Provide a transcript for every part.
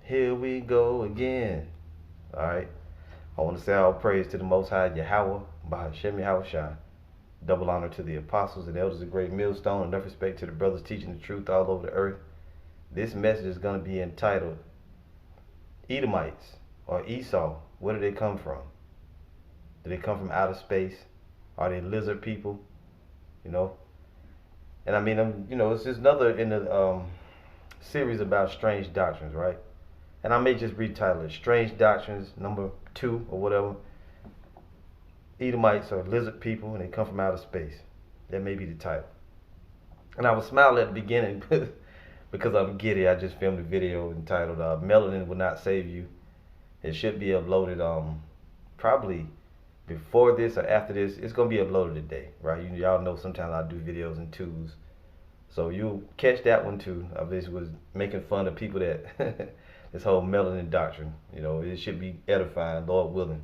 Here we go again. Alright. I want to say all praise to the Most High Yahweh, Bahashem Yahushua. Double honor to the apostles and elders of Great Millstone, enough respect to the brothers teaching the truth all over the earth. This message is going to be entitled Edomites or Esau. Where do they come from? Do they come from outer space? Are they lizard people? You know? And I mean, it's just another in the series about strange doctrines, right? And I may just retitle it Strange Doctrines number 2 or whatever. Edomites are lizard people and they come from outer space. That may be the title. And I was smiling at the beginning because I'm giddy. I just filmed a video entitled Melanin Will Not Save You. It should be uploaded probably before this or after this. It's going to be uploaded today, right? Y'all know sometimes I do videos in twos. So you'll catch that one too. I basically was making fun of people that this whole melanin doctrine. It should be edifying, Lord willing.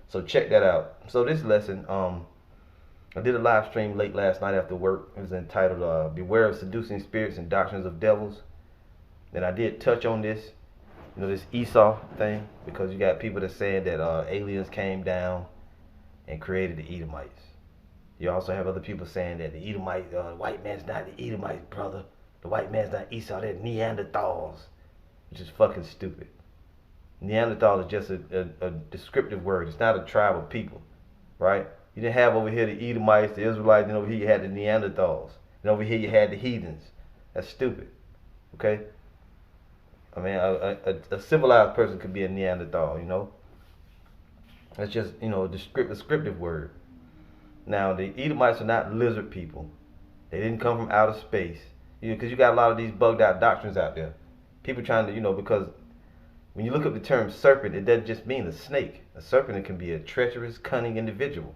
So check that out. So this lesson, I did a live stream late last night after work. It was entitled Beware of Seducing Spirits and Doctrines of Devils. And I did touch on this, this Esau thing, because you got people that saying that aliens came down and created the Edomites. You also have other people saying that the Edomite, the white man's not the Edomite, brother. The white man's not Esau, they're Neanderthals, which is fucking stupid. Neanderthal is just a descriptive word. It's not a tribe of people, right? You didn't have over here the Edomites, the Israelites, and over here you had the Neanderthals. And over here you had the heathens. That's stupid, okay? I mean, a civilized person could be a Neanderthal, That's just, a descriptive word. Now, the Edomites are not lizard people. They didn't come from outer space. Because you got a lot of these bugged out doctrines out there. People trying to, because when you look up the term serpent, it doesn't just mean a snake. A serpent, it can be a treacherous, cunning individual.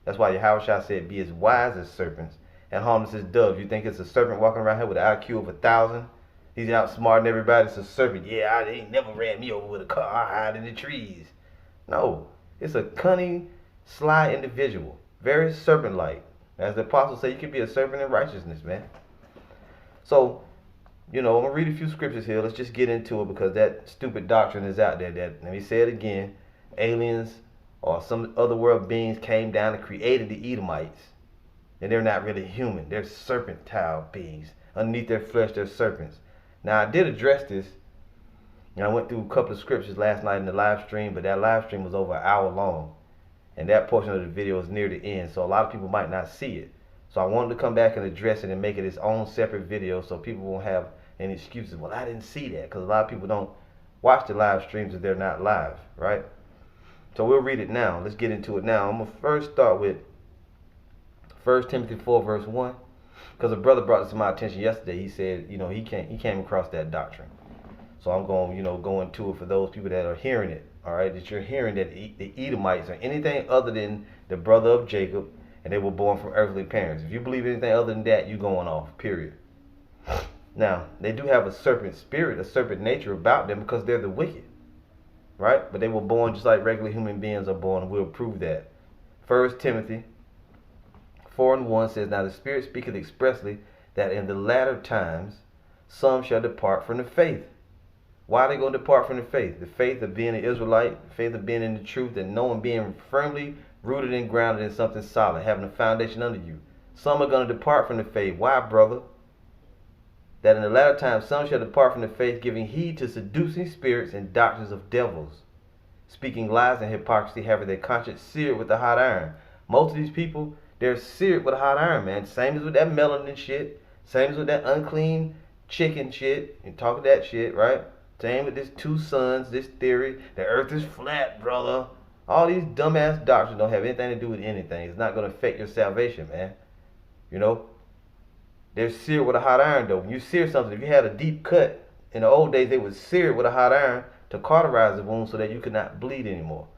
That's why Yahushua said, be as wise as serpents and harmless as doves. You think it's a serpent walking around here with an IQ of 1,000? He's outsmarting everybody. It's a serpent. Yeah, they ain't never ran me over with a car. I hide in the trees. No, it's a cunning, sly individual. Very serpent-like. As the apostles say, you can be a serpent in righteousness, man. So, I'm going to read a few scriptures here. Let's just get into it because that stupid doctrine is out there. That, let me say it again, aliens or some other world beings came down and created the Edomites. And they're not really human. They're serpentile beings. Underneath their flesh, they're serpents. Now, I did address this. I went through a couple of scriptures last night in the live stream, but that live stream was over an hour long. And that portion of the video is near the end, so a lot of people might not see it. So I wanted to come back and address it and make it its own separate video so people won't have any excuses. Well, I didn't see that, because a lot of people don't watch the live streams if they're not live, right? So we'll read it now. Let's get into it now. I'm going to first start with 1 Timothy 4, verse 1, because a brother brought this to my attention yesterday. He said, he came across that doctrine. So I'm going, go into it for those people that are hearing it. All right, that you're hearing that the Edomites are anything other than the brother of Jacob, and they were born from earthly parents. If you believe anything other than that, you're going off, period. Now, they do have a serpent spirit, a serpent nature about them because they're the wicked, right? But they were born just like regular human beings are born. We'll prove that. 1 Timothy 4 and 1 says, Now the Spirit speaketh expressly that in the latter times some shall depart from the faith. Why are they going to depart from the faith? The faith of being an Israelite, the faith of being in the truth, and knowing being firmly rooted and grounded in something solid, having a foundation under you. Some are going to depart from the faith. Why, brother? That in the latter time some shall depart from the faith, giving heed to seducing spirits and doctrines of devils, speaking lies and hypocrisy, having their conscience seared with the hot iron. Most of these people, they're seared with a hot iron, man. Same as with that melanin shit. Same as with that unclean chicken shit. And talking that shit, right? Same with this two suns, this theory, the earth is flat, brother. All these dumbass doctrines don't have anything to do with anything. It's not going to affect your salvation, man. They're seared with a hot iron, though. When you sear something, if you had a deep cut, in the old days, they would sear it with a hot iron to cauterize the wound so that you could not bleed anymore.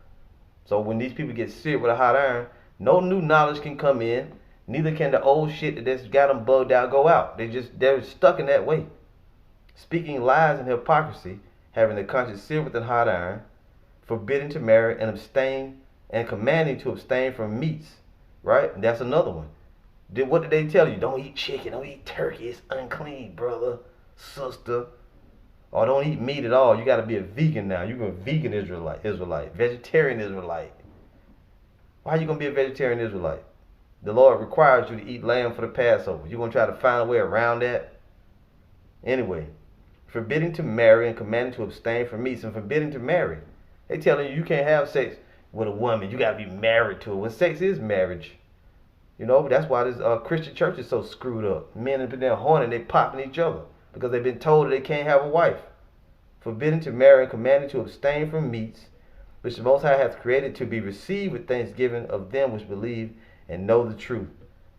So when these people get seared with a hot iron, no new knowledge can come in. Neither can the old shit that's got them bugged out go out. They're stuck in that way. Speaking lies and hypocrisy, having the conscience seared with a hot iron, forbidding to marry and abstain, and commanding to abstain from meats, right? And that's another one. What did they tell you? Don't eat chicken, don't eat turkey, it's unclean, brother, sister. or don't eat meat at all. You got to be a vegan now. You're a vegan Israelite, vegetarian Israelite. Why are you going to be a vegetarian Israelite? The Lord requires you to eat lamb for the Passover. You're going to try to find a way around that? Anyway, forbidding to marry and commanding to abstain from meats and forbidding to marry. They telling you can't have sex with a woman. You got to be married to her. When sex is marriage. You know, that's why this Christian church is so screwed up. Men have been there horny and they popping each other because they've been told that they can't have a wife. Forbidden to marry and commanded to abstain from meats, which the Most High hath created to be received with thanksgiving of them which believe and know the truth.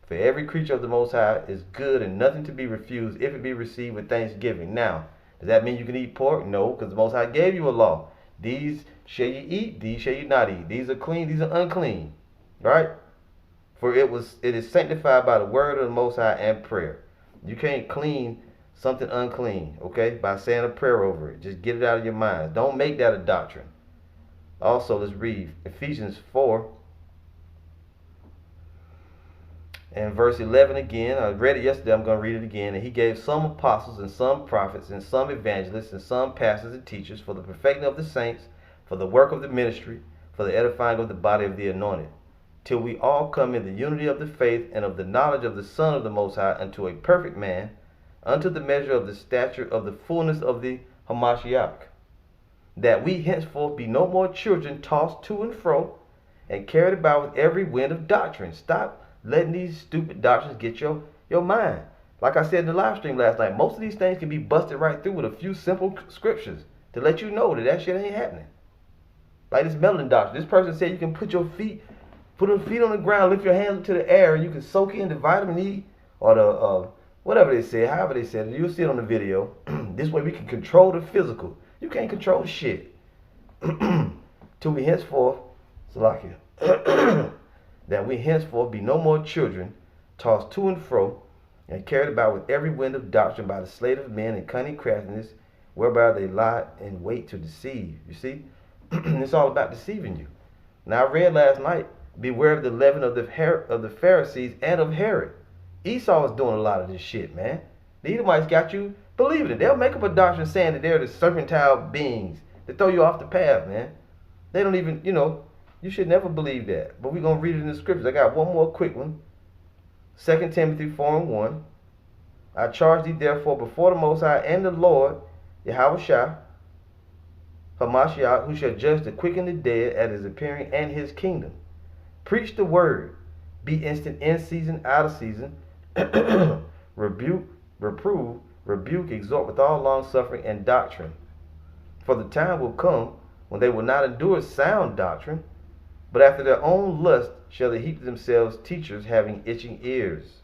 For every creature of the Most High is good and nothing to be refused if it be received with thanksgiving. Now, does that mean you can eat pork? No, because the Most High gave you a law. These shall you eat, these shall you not eat. These are clean, these are unclean. Right? For it is sanctified by the word of the Most High and prayer. You can't clean something unclean, okay, by saying a prayer over it. Just get it out of your mind. Don't make that a doctrine. Also, let's read Ephesians 4 and verse 11 again. I read it yesterday. I'm going to read it again. And he gave some apostles and some prophets and some evangelists and some pastors and teachers for the perfecting of the saints, for the work of the ministry, for the edifying of the body of the anointed, till we all come in the unity of the faith and of the knowledge of the Son of the Most High, unto a perfect man, unto the measure of the stature of the fullness of the Hamashiach, that we henceforth be no more children tossed to and fro and carried about with every wind of doctrine. Stop letting these stupid doctrines get your mind. Like I said in the live stream last night, most of these things can be busted right through with a few simple scriptures to let you know that shit ain't happening. Like this melanin doctrine. This person said you can put your feet on the ground, lift your hands up to the air, and you can soak in the vitamin E or the whatever they said, however they said it. You'll see it on the video. This way we can control the physical. You can't control shit. Till we henceforth, Salakia, that we henceforth be no more children, tossed to and fro, and carried about with every wind of doctrine by the sleight of men and cunning craftiness, whereby they lie in wait to deceive. You see? It's all about deceiving you. Now I read last night, beware of the leaven of the Pharisees and of Herod. Esau is doing a lot of this shit, man. The Edomites got you believing it. They'll make up a doctrine saying that they're the serpentine beings that throw you off the path, man. They don't even, you should never believe that. But we're going to read it in the scriptures. I got one more quick one. 2 Timothy 4:1. I charge thee therefore before the Most High and the Lord, Yahushua, Hamashiach, who shall judge the quick and the dead at his appearing and his kingdom. Preach the word. Be instant in season, out of season. Rebuke, reprove, rebuke, exhort with all long suffering and doctrine. For the time will come when they will not endure sound doctrine, but after their own lust shall they heap themselves teachers having itching ears.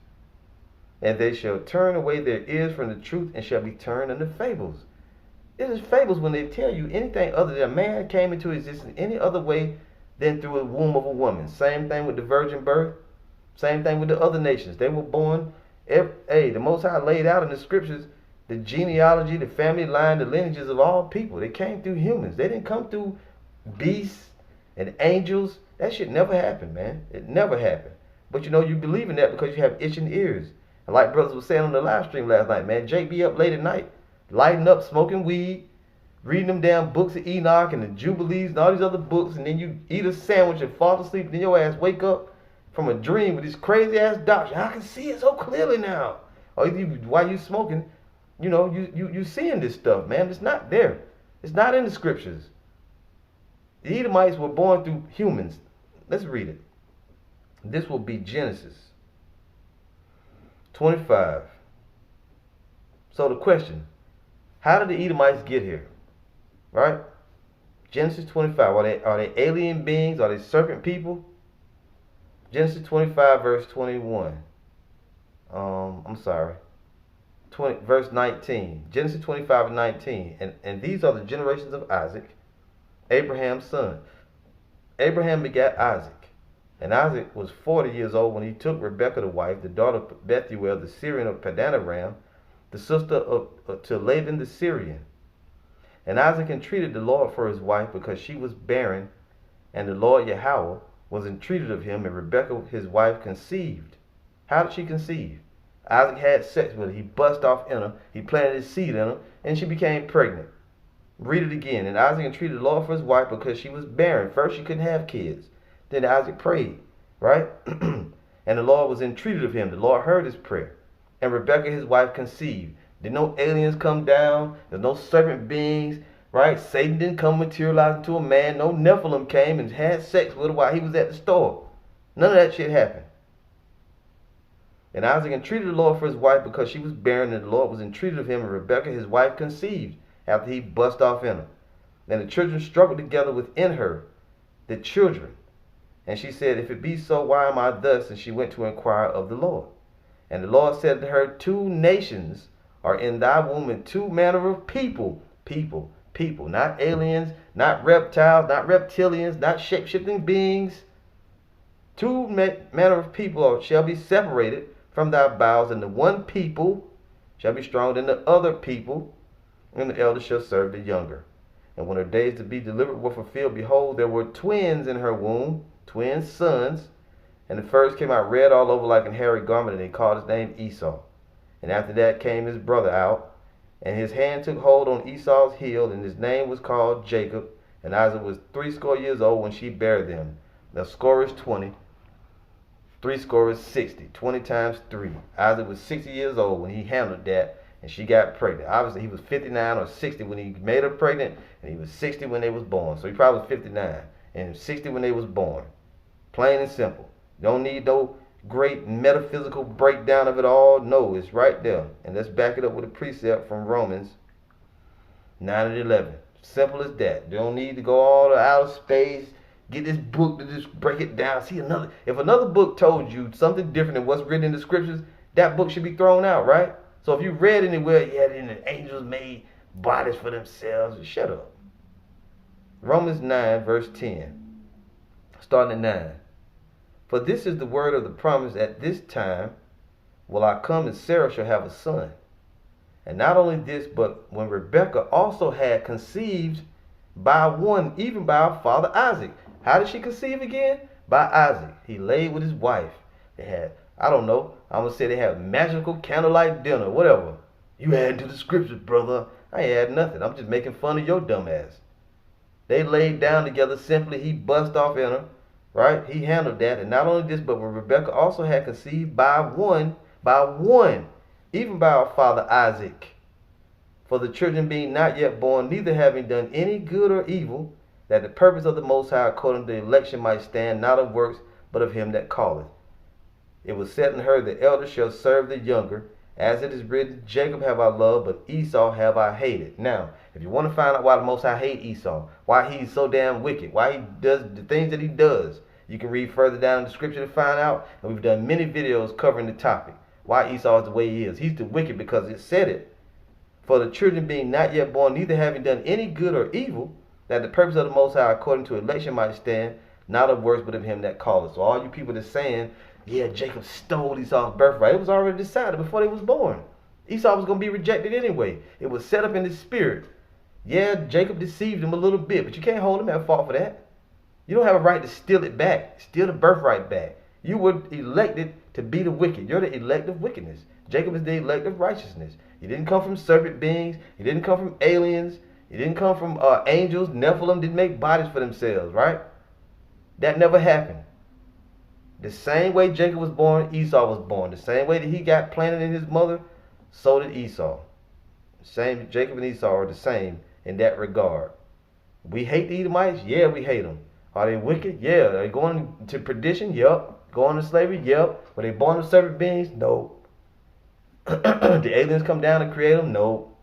And they shall turn away their ears from the truth and shall be turned unto fables. It is fables when they tell you anything other than a man came into existence any other way than through the womb of a woman. Same thing with the virgin birth. Same thing with the other nations. They were born. The Most High laid out in the scriptures the genealogy, the family line, the lineages of all people. They came through humans. They didn't come through beasts and angels. That shit never happened, man. It never happened. But you believe in that because you have itching ears. And like brothers was saying on the live stream last night, man, Jake be up late at night, lighting up, smoking weed, reading them damn books of Enoch and the Jubilees and all these other books, and then you eat a sandwich and fall asleep, and then your ass wake up from a dream with this crazy ass doctrine. I can see it so clearly now. Or while you smoking, you seeing this stuff, man. It's not there. It's not in the scriptures. The Edomites were born through humans. Let's read it. This will be Genesis 25. So the question, how did the Edomites get here? Right? Genesis 25. Are they alien beings? Are they serpent people? Genesis 25 verse 21. Verse 19. Genesis 25 and 19. And these are the generations of Isaac, Abraham's son. Abraham begat Isaac. And Isaac was 40 years old when he took Rebekah to wife, the daughter of Bethuel, the Syrian of Padanaram, the sister to Laban the Syrian. And Isaac entreated the Lord for his wife because she was barren, and the Lord Yahweh was entreated of him, and Rebekah his wife conceived. How did she conceive? Isaac had sex with her. He bust off in her. He planted his seed in her, and she became pregnant. Read it again. And Isaac entreated the Lord for his wife because she was barren. First, she couldn't have kids. Then Isaac prayed, right? And the Lord was entreated of him. The Lord heard his prayer. And Rebekah, his wife, conceived. Did no aliens come down? There's no serpent beings, right? Satan didn't come materialize into a man. No Nephilim came and had sex with her while he was at the store. None of that shit happened. And Isaac entreated the Lord for his wife because she was barren, and the Lord was entreated of him, and Rebekah, his wife, conceived after he bust off in her. And the children struggled together within her, the children. And she said, if it be so, why am I thus? And she went to inquire of the Lord. And the Lord said to her, 2 nations are in thy womb, and 2 manner of people, not aliens, not reptiles, not reptilians, not shape-shifting beings. 2 manner of people shall be separated from thy bowels, and the one people shall be stronger than the other people, and the elder shall serve the younger. And when her days to be delivered were fulfilled, behold, there were twins in her womb, twin sons. And the first came out red all over like an hairy garment, and they called his name Esau. And after that came his brother out, and his hand took hold on Esau's heel, and his name was called Jacob. And Isaac was 80 years old when she bare them. The score is 20. 3 score is 60. 20 times 3. Isaac was 60 years old when he handled that, and she got pregnant. Obviously, he was 59 or 60 when he made her pregnant, and he was 60 when they was born. So he probably was 59 and 60 when they was born. Plain and simple. Don't need no great metaphysical breakdown of it all. No, it's right there. And let's back it up with a precept from Romans 9 and 11. Simple as that. Don't need to go all to outer space. Get this book to just break it down. See, if another book told you something different than what's written in the scriptures, that book should be thrown out, right? So if you read anywhere, yeah, then the angels made bodies for themselves, shut up. Romans 9, verse 10. Starting at 9. For this is the word of the promise, at this time will I come, and Sarah shall have a son. And not only this, but when Rebekah also had conceived by one, even by our father Isaac. How did she conceive again? By Isaac. He laid with his wife. They had, I don't know, I'm going to say they had magical candlelight dinner, whatever. You add to the scriptures, brother. I ain't add nothing. I'm just making fun of your dumb ass. They laid down together simply. He bust off in her, right? He handled that. And not only this, but when Rebekah also had conceived by one, even by our father Isaac. For the children being not yet born, neither having done any good or evil, that the purpose of the Most High according to the election might stand, not of works, but of him that calleth. It was said in her, the elder shall serve the younger. As it is written, Jacob have I loved, but Esau have I hated. Now, if you want to find out why the Most High hate Esau, why he's so damn wicked, why he does the things that he does, you can read further down in the scripture to find out. And we've done many videos covering the topic. Why Esau is the way he is. He's the wicked because it said it. For the children being not yet born, neither having done any good or evil, that the purpose of the Most High according to election might stand, not of works, but of him that calleth. So all you people that's saying, yeah, Jacob stole Esau's birthright, it was already decided before they was born. Esau was going to be rejected anyway. It was set up in his spirit. Yeah, Jacob deceived him a little bit, but you can't hold him at fault for that. You don't have a right to steal it back, steal the birthright back. You were elected to be the wicked. You're the elect of wickedness. Jacob is the elect of righteousness. He didn't come from serpent beings. He didn't come from aliens. He didn't come from angels. Nephilim didn't make bodies for themselves, right? That never happened. The same way Jacob was born, Esau was born. The same way that he got planted in his mother, so did Esau. Same, Jacob and Esau are the same in that regard. We hate the Edomites? Yeah, we hate them. Are they wicked? Yeah. Are they going to perdition? Yep. Going to slavery? Yep. Were they born of serpent beings? No. Did aliens come down and create them? No.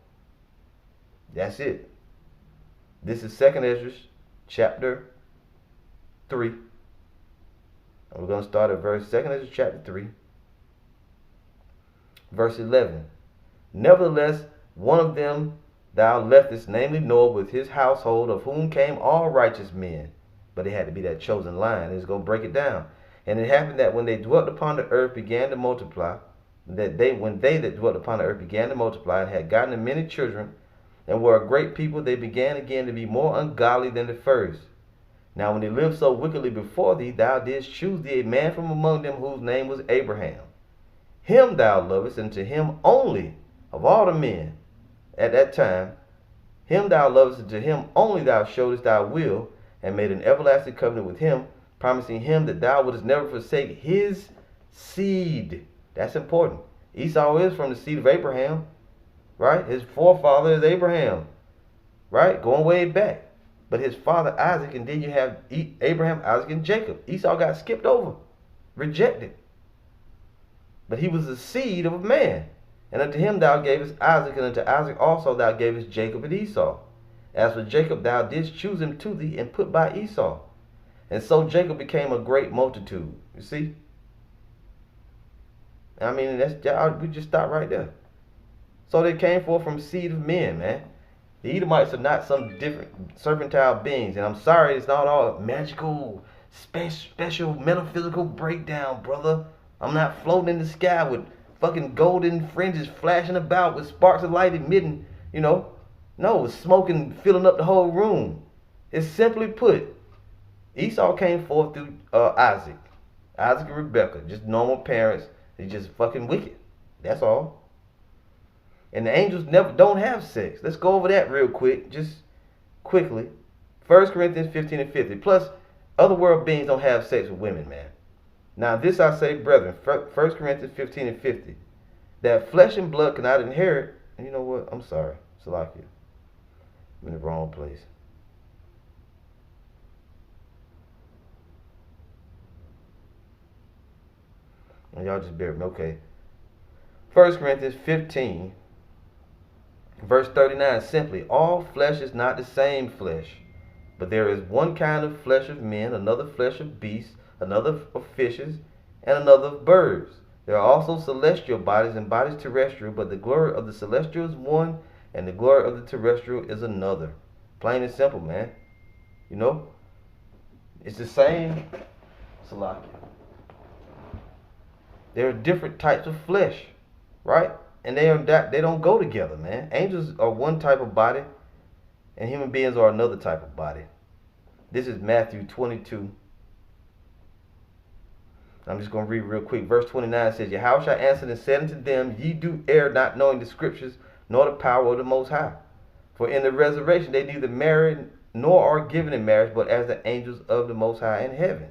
That's it. This is 2nd Ezra chapter 3. And we're going to start at verse 2nd Ezra chapter 3. Verse 11. Nevertheless, one of them thou leftest, namely Noah, with his household, of whom came all righteous men. But it had to be that chosen line. It's going to break it down. And it happened that when they dwelt upon the earth began to multiply, when they that dwelt upon the earth began to multiply, and had gotten many children, and were a great people, they began again to be more ungodly than the first. Now when they lived so wickedly before thee, thou didst choose thee a man from among them whose name was Abraham. him thou lovest, and to him only of all the men at that time, him thou lovest, and to him only thou showest thy will, and made an everlasting covenant with him, promising him that thou wouldest never forsake his seed. That's important. Esau is from the seed of Abraham, right? His forefather is Abraham, right? Going way back. But his father Isaac, and then you have Abraham, Isaac, and Jacob. Esau got skipped over, rejected. But he was the seed of a man. And unto him thou gavest Isaac, and unto Isaac also thou gavest Jacob and Esau. As for Jacob, thou didst choose him to thee, and put by Esau. And so Jacob became a great multitude. You see? I mean, we just stop right there. So they came forth from seed of men, man. The Edomites are not some different serpentine beings. And I'm sorry, it's not all magical, special metaphysical breakdown, brother. I'm not floating in the sky with fucking golden fringes flashing about with sparks of light emitting, No, it's smoking, filling up the whole room. It's simply put, Esau came forth through Isaac. Isaac and Rebekah, just normal parents. They're just fucking wicked. That's all. And the angels don't have sex. Let's go over that real quick, just quickly. 1 Corinthians 15 and 50. Plus, other world beings don't have sex with women, man. Now this I say, brethren, 1 Corinthians 15 and 50, that flesh and blood cannot inherit. And you know what? I'm sorry. Salakia. I'm in the wrong place. And y'all just bear with me. Okay. 1 Corinthians 15, verse 39, simply, all flesh is not the same flesh, but there is one kind of flesh of men, another flesh of beasts, another of fishes, and another of birds. There are also celestial bodies and bodies terrestrial, but the glory of the celestial is one, and the glory of the terrestrial is another. Plain and simple, man. It's the same. Salakia. There are different types of flesh, right? And they don't go together, man. Angels are one type of body, and human beings are another type of body. This is Matthew 22. I'm just going to read real quick. Verse 29 says, Yahushua answered and said unto them, Ye do err, not knowing the scriptures, nor the power of the Most High. For in the resurrection they neither marry nor are given in marriage, but as the angels of the Most High in heaven.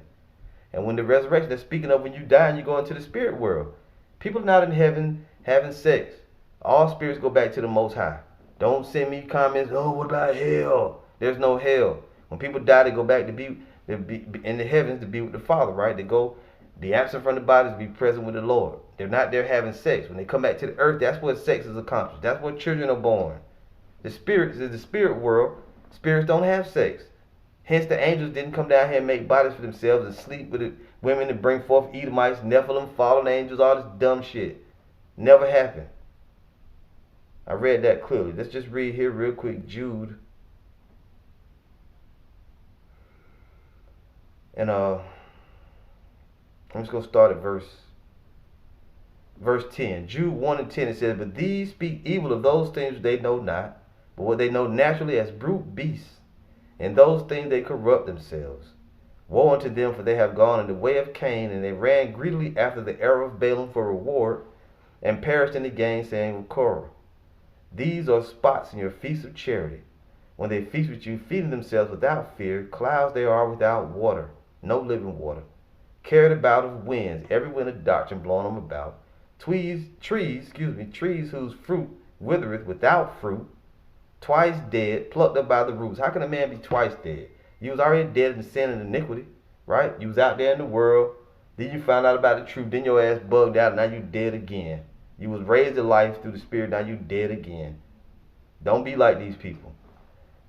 And when the resurrection, they're speaking of when you die and you go into the spirit world. People are not in heaven having sex. All spirits go back to the Most High. Don't send me comments, oh, what about hell? There's no hell. When people die, they go back to be in the heavens to be with the Father, right? They go, be absent from the body to be present with the Lord. They're not there having sex. When they come back to the earth, that's where sex is accomplished. That's where children are born. The spirits is the spirit world. Spirits don't have sex. Hence, the angels didn't come down here and make bodies for themselves and sleep with the women to bring forth Edomites, Nephilim, fallen angels, all this dumb shit. Never happened. I read that clearly. Let's just read here real quick. Jude. And I'm just going to start at verse 10. Jude 1 and 10, it says, But these speak evil of those things which they know not, but what they know naturally as brute beasts. In those things they corrupt themselves. Woe unto them, for they have gone in the way of Cain, and they ran greedily after the error of Balaam for reward, and perished in the gainsaying of Korah. These are spots in your feast of charity. When they feast with you, feeding themselves without fear, clouds they are without water, no living water, carried about of winds, every wind of doctrine blowing them about. Trees whose fruit withereth without fruit, twice dead, plucked up by the roots. How can a man be twice dead? You was already dead in sin and iniquity, right? You was out there in the world. Then you found out about the truth. Then your ass bugged out, and now you dead again. You was raised to life through the Spirit. Now you dead again. Don't be like these people.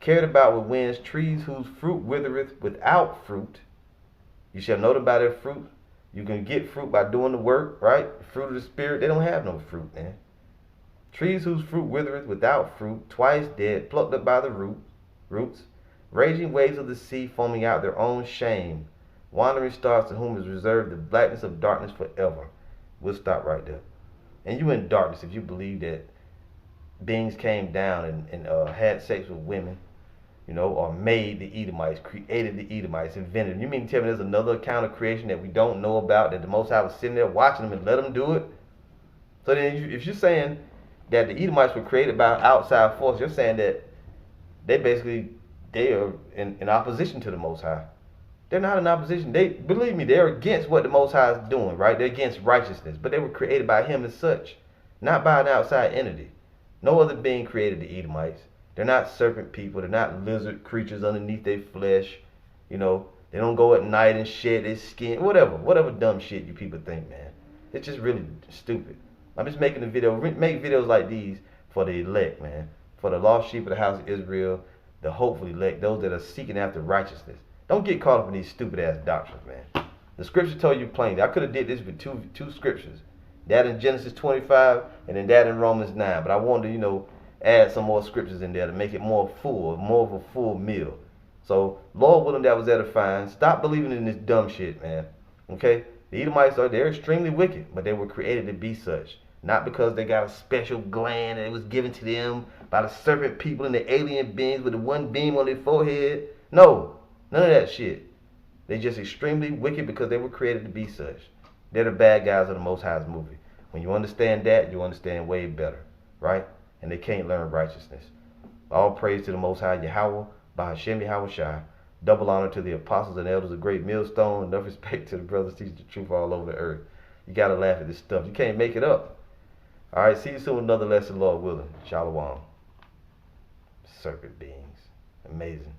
Carried about with winds, trees whose fruit withereth without fruit. You shall know them by their fruit. You can get fruit by doing the work, right? Fruit of the Spirit. They don't have no fruit, man. Trees whose fruit withereth without fruit, twice dead, plucked up by the roots. Raging waves of the sea, foaming out their own shame. Wandering stars to whom is reserved the blackness of darkness forever. We'll stop right there. And you in darkness if you believe that beings came down and had sex with women, or made the Edomites, created the Edomites, invented them. You mean to tell me there's another account of creation that we don't know about, that the Most High was sitting there watching them and let them do it? So then, if you're saying that the Edomites were created by outside force, you're saying that they are in opposition to the Most High. They're not in opposition. They believe me, they're against what the Most High is doing, right? They're against righteousness, but they were created by Him as such, not by an outside entity. No other being created the Edomites. They're not serpent people. They're not lizard creatures underneath their flesh. You know, they don't go at night and shed their skin. Whatever dumb shit you people think, man. It's just really stupid. I'm just making a video. Make videos like these for the elect, man. For the lost sheep of the house of Israel, the hopeful elect, those that are seeking after righteousness. Don't get caught up in these stupid ass doctrines, man. The scripture told you plainly. I could have did this with two scriptures. That in Genesis 25 and then that in Romans 9. But I wanted to, add some more scriptures in there to make it more of a full meal. So, Lord willing, that was edifying. Stop believing in this dumb shit, man. Okay? The Edomites they're extremely wicked, but they were created to be such. Not because they got a special gland that was given to them by the serpent people and the alien beings with the one beam on their forehead. No, none of that shit. They're just extremely wicked because they were created to be such. They're the bad guys of the Most High's movie. When you understand that, you understand way better, right? And they can't learn righteousness. All praise to the Most High Yahweh, by Hashem Yahweh Shai. Double honor to the apostles and elders of Great Millstone. Enough respect to the brothers teaching the truth all over the earth. You gotta laugh at this stuff. You can't make it up. All right, see you soon with another lesson, Lord willing. Shalom. Serpent beings. Amazing.